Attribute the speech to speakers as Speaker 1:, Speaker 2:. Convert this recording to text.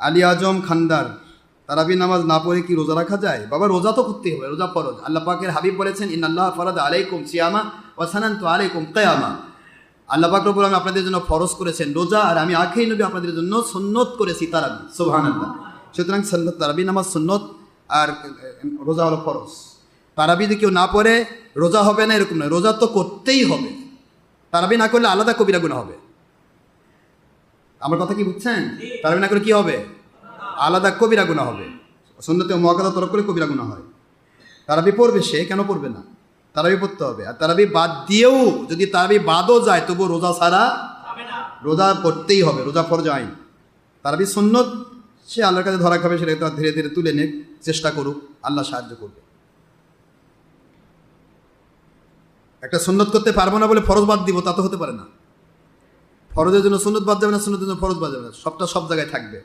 Speaker 1: আলী আজম খান্দার, তারাবি নামাজ না পড়ে কি রোজা রাখা যায়? বাবা রোজা তো করতেই হবে, রোজা ফরজ। আল্লাহ পাকের হাবিব বলেছেন, ইন্নাল্লাহ ফারাদা আলাইকুম সিয়ামা ওয়া সানানতু আলাইকুম কিয়ামা। আল্লাহ পাক রব্বুল আলামিন আপনাদের জন্য ফরজ করেছেন রোজা, আর আমি আখিরি নবী আপনাদের জন্য সুন্নত করেছি তারাবি। সুবহানাল্লাহ। সুতরাং তারাবি নামাজ সুন্নত আর রোজা হলো ফরজ। তারাবি যদি কেউ না পড়ে রোজা হবে না এরকম নয়, রোজা তো করতেই হবে। তারাবি না করলে আলাদা কবিরা গুনাহ হবে। আমার কথা কি বুঝছেন? তারাবি না করলে কি হবে? আলাদা কবিরা গুনাহ হবে। সুন্নতে মুআক্কাদা তরক করে কবিরা গুনাহ হয়। তারাবি পড়বে, সে কেন পড়বে না? তারাবি পড়তে হবে। আর তারাবি বাদ দিয়েও যদি তারাবি বাদও যায় তবু রোজা ছাড়া রোজা পড়তেই হবে, রোজা ফরজ আইন। তারাবি সুন্নত, সে আল্লাহর কাছে ধরা খাবে, সেটা ধীরে ধীরে তুলে নিক, চেষ্টা করুক, আল্লাহ সাহায্য করবে। একটা সুন্নত করতে পারবো না বলে ফরজ বাদ দিব, তা তো হতে পারে না। ফরজের জন্য সুন্নত বাদ যাবে না, সুন্নতের জন্য ফরজ বাদ যাবে না, সবটা সব জায়গায় থাকবে।